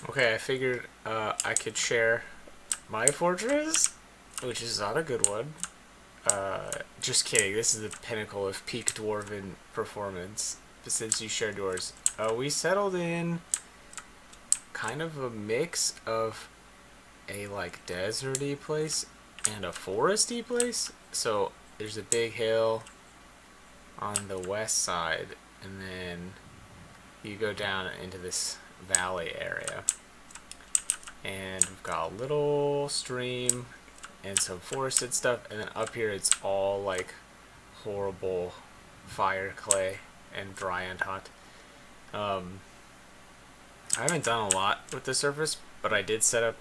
Okay, I figured I could share my fortress, which is not a good one. Just kidding. This is the pinnacle of peak dwarven performance. Since you shared yours, we settled in kind of a mix of a like deserty place and a foresty place. So there's a big hill on the west side, and then you go down into this valley area, and we've got a little stream and some forested stuff, and then up here it's all like horrible fire clay and dry and hot. Um, I haven't done a lot with the surface, but I did set up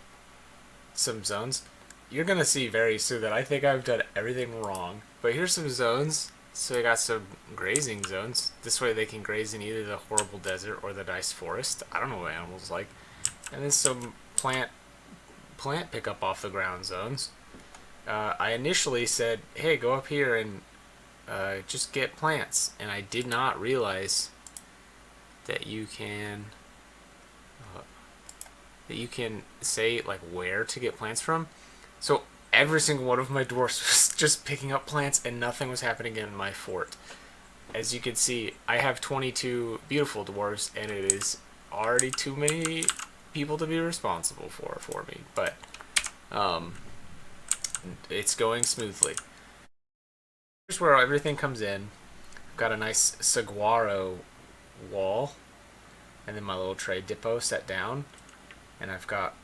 some zones. You're gonna see very soon that I think I've done everything wrong. But here's some zones. So I got some grazing zones. This way they can graze in either the horrible desert or the nice forest. I don't know what animals like. And then some plant pick up off the ground zones. I initially said, hey, go up here and just get plants. And I did not realize that you can say like where to get plants from. So every single one of my dwarfs was just picking up plants and nothing was happening in my fort. As you can see, I have 22 beautiful dwarves and it is already too many people to be responsible for me, but it's going smoothly. Here's where everything comes in. I've got a nice saguaro wall, and then my little trade depot set down, and I've got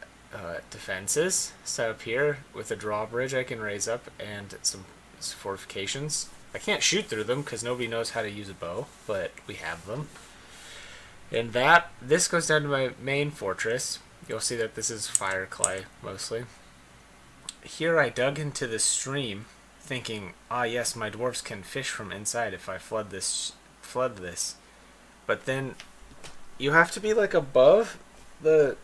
defenses set up here with a drawbridge I can raise up and some fortifications. I can't shoot through them because nobody knows how to use a bow, but we have them. And this goes down to my main fortress. You'll see that this is fire clay mostly. Here I dug into the stream thinking, ah yes, my dwarves can fish from inside if I flood this. But then you have to be like above the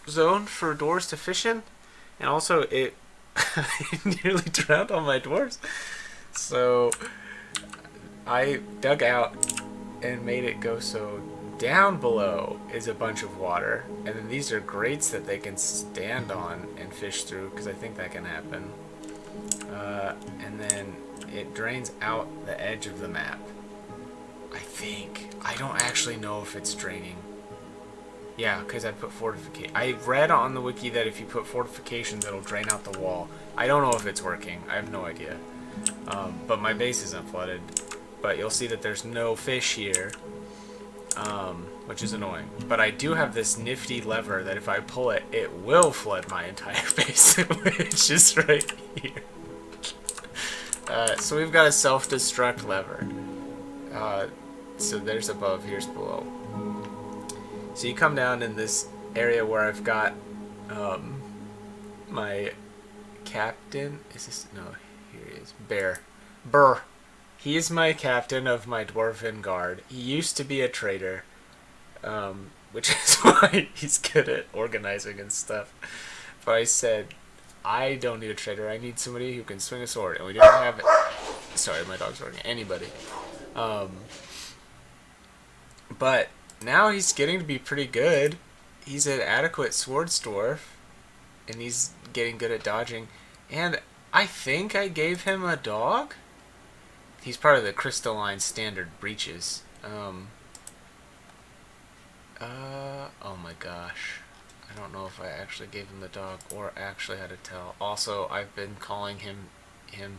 zone for dwarves to fish in, and also it nearly drowned all my dwarves. So I dug out and made it go so down below is a bunch of water, and then these are grates that they can stand on and fish through, because I think that can happen. And then it drains out the edge of the map. I think. I don't actually know if it's draining. Yeah, because I put fortification. I read on the wiki that if you put fortifications, it'll drain out the wall. I don't know if it's working. I have no idea. But my base isn't flooded. But you'll see that there's no fish here, which is annoying. But I do have this nifty lever that if I pull it, it will flood my entire base, which is right here. So we've got a self-destruct lever. So there's above, here's below. So you come down in this area where I've got my captain. Is this? No, here he is. Burr. He is my captain of my dwarven guard. He used to be a trader, which is why he's good at organizing and stuff. But I said, I don't need a trader. I need somebody who can swing a sword. And we didn't have it. Sorry, my dog's barking. Anybody. But now he's getting to be pretty good. He's an adequate swordsdwarf, and he's getting good at dodging. And I think I gave him a dog. He's part of the crystalline standard breaches. Oh my gosh. I don't know if I actually gave him the dog or actually had to tell. Also, I've been calling him,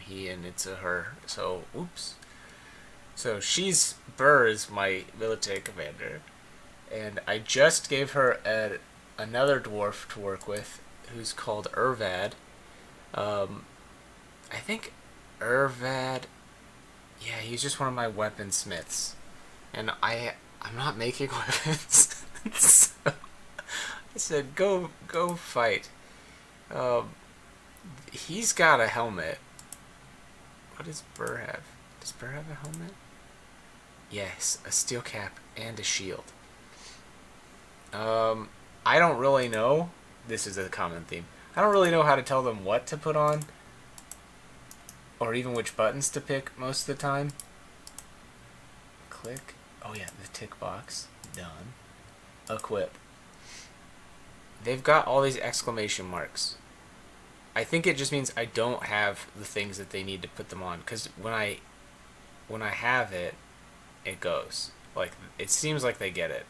he, and it's a her. So, oops. So Burr is my military commander. And I just gave her another dwarf to work with who's called Urvad. I think Urvad, yeah, he's just one of my weaponsmiths. And I'm not making weapons. So I said, go fight. He's got a helmet. What does Burr have? Does Burr have a helmet? Yes, a steel cap and a shield. I don't really know. This is a common theme. I don't really know how to tell them what to put on, or even which buttons to pick most of the time. Click. Oh yeah, the tick box. Done. Equip. they've got all these exclamation marks. I think it just means I don't have the things that they need to put them on. Because when I have it, it goes. Like, it seems like they get it.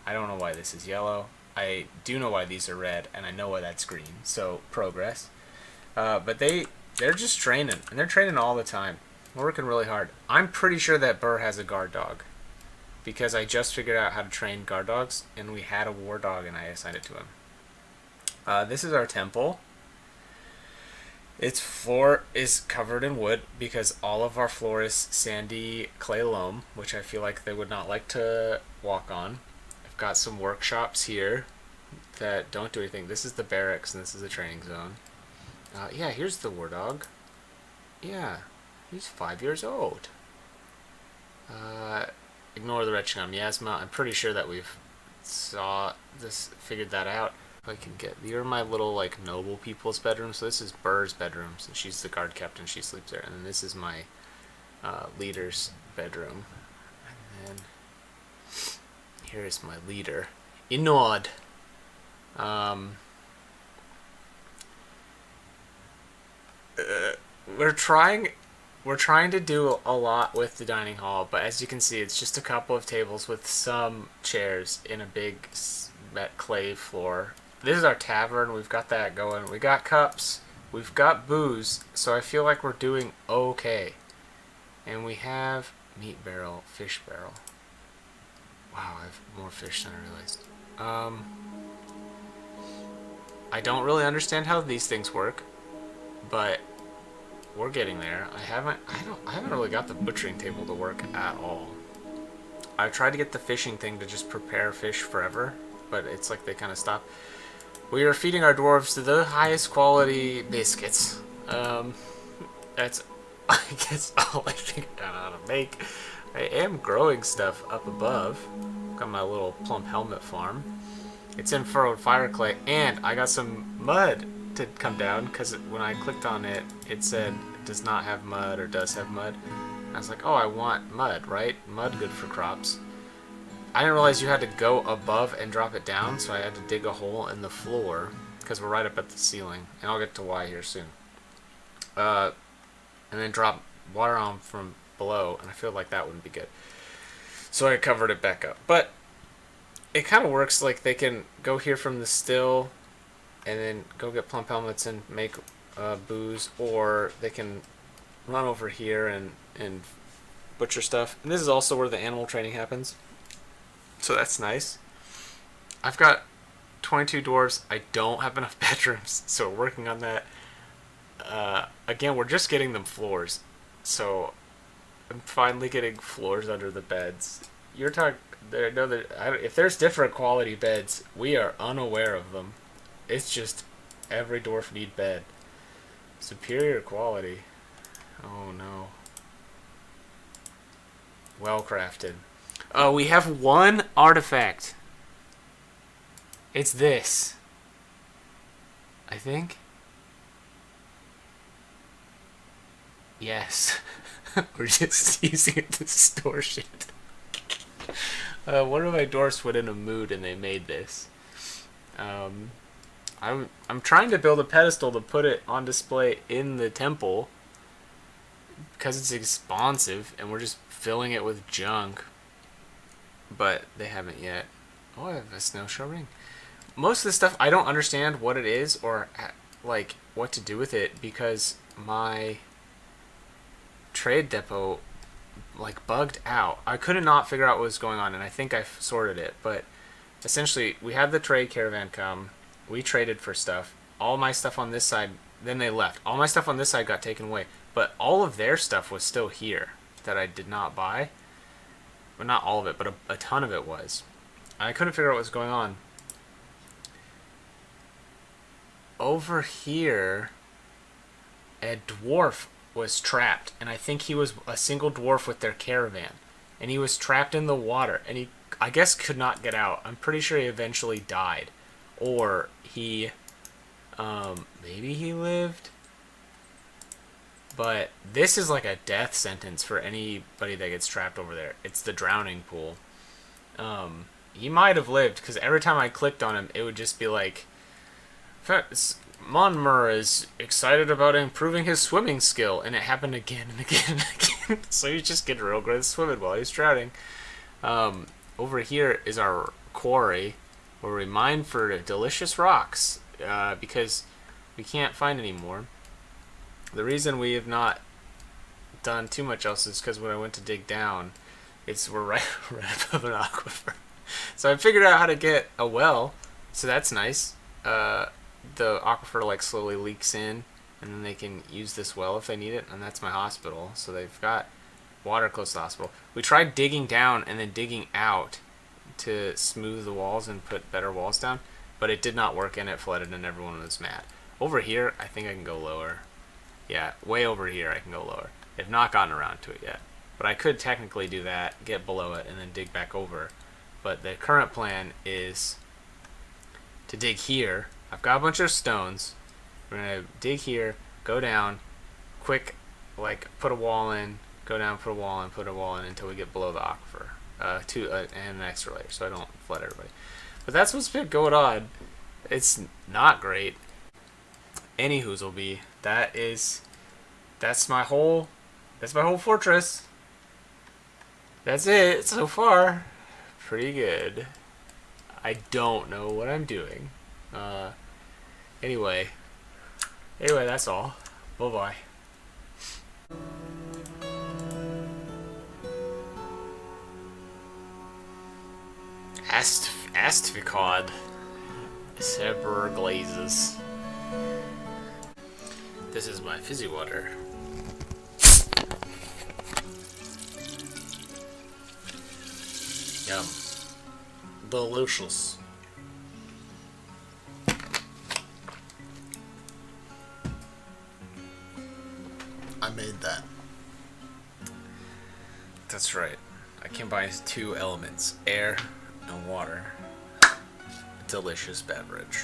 I don't know why this is yellow. I do know why these are red, and I know why that's green. So, progress. But they're just training, and they're training all the time. We're working really hard. I'm pretty sure that Burr has a guard dog, because I just figured out how to train guard dogs, and we had a war dog, and I assigned it to him. This is our temple. Its floor is covered in wood because all of our floor is sandy clay loam, which I feel like they would not like to walk on. I've got some workshops here that don't do anything. This is the barracks, and this is the training zone. Yeah, here's the war dog. Yeah, he's 5 years old. Ignore the retching on miasma. I'm pretty sure that we've figured that out. If I can get, these are my little like noble people's bedrooms. So this is Burr's bedrooms, and she's the guard captain. She sleeps there, and then this is my leader's bedroom, and then here is my leader, Inod. We're trying to do a lot with the dining hall, but as you can see, it's just a couple of tables with some chairs in a big clay floor. This is our tavern. We've got that going. We got cups. We've got booze. So I feel like we're doing okay. And we have meat barrel, fish barrel. Wow, I have more fish than I realized. I don't really understand how these things work, but we're getting there. I haven't really got the butchering table to work at all. I've tried to get the fishing thing to just prepare fish forever, but it's like they kind of stop. We are feeding our dwarves to the highest quality biscuits. That's, I guess, all I figured out how to make. I am growing stuff up above. Got my little plump helmet farm. It's in furrowed fire clay, and I got some mud to come down, because when I clicked on it, it said it does not have mud or does have mud. And I was like, oh, I want mud, right? Mud good for crops. I didn't realize you had to go above and drop it down, so I had to dig a hole in the floor, because we're right up at the ceiling, and I'll get to why here soon. And then drop water on from below, and I feel like that wouldn't be good. So I covered it back up. But it kind of works like they can go here from the still, and then go get plump helmets and make booze, or they can run over here and butcher stuff. And this is also where the animal training happens. So that's nice. I've got 22 dwarves. I don't have enough bedrooms, so we're working on that. Again, we're just getting them floors. So I'm finally getting floors under the beds. You're talking... if there's different quality beds, we are unaware of them. It's just every dwarf need bed. Superior quality. Oh no. Well crafted. We have one artifact. It's this. I think. Yes. We're just using it to store shit. One of my dwarfs went in a mood and they made this. I'm trying to build a pedestal to put it on display in the temple because it's expansive and we're just filling it with junk. But they haven't yet. Oh, I have a snowshell ring. Most of the stuff I don't understand what it is or like what to do with it because my trade depot like bugged out. I could not figure out what was going on, and I think I sorted it. But essentially, we had the trade caravan come. We traded for stuff. All my stuff on this side, then they left. All my stuff on this side got taken away, but all of their stuff was still here that I did not buy. Well, not all of it, but a ton of it was. I couldn't figure out what was going on. Over here, a dwarf was trapped, and I think he was a single dwarf with their caravan, and he was trapped in the water, and he, I guess, could not get out. I'm pretty sure he eventually died, or he, maybe he lived, but this is like a death sentence for anybody that gets trapped over there. It's the drowning pool. he might have lived, because every time I clicked on him, it would just be like, Monmur is excited about improving his swimming skill, and it happened again and again and again. So he's just getting real good at swimming while he's drowning. Over here is our quarry, where we mine for delicious rocks, because we can't find any more. The reason we have not done too much else is because when I went to dig down, we're right above an aquifer. So I figured out how to get a well, so that's nice. The aquifer like slowly leaks in, and then they can use this well if they need it, and that's my hospital. So they've got water close to the hospital. We tried digging down and then digging out to smooth the walls and put better walls down, but it did not work and it flooded and everyone was mad. Over here, I think I can go lower. Yeah, way over here I can go lower. I've not gotten around to it yet, but I could technically do that, get below it, and then dig back over. But the current plan is to dig here. I've got a bunch of stones. We're going to dig here, go down, quick, like, put a wall in, go down, put a wall in, put a wall in until we get below the aquifer. And an extra layer, so I don't flood everybody. But that's what's been going on. It's not great. Anywho's will be. That's my whole fortress. That's it so far. Pretty good. I don't know what I'm doing. Anyway, that's all. Bye-bye. Asticod. Semper glazes. This is my fizzy water. Yum. Delicious. I made that. That's right. I combine two elements, air and water. Delicious beverage.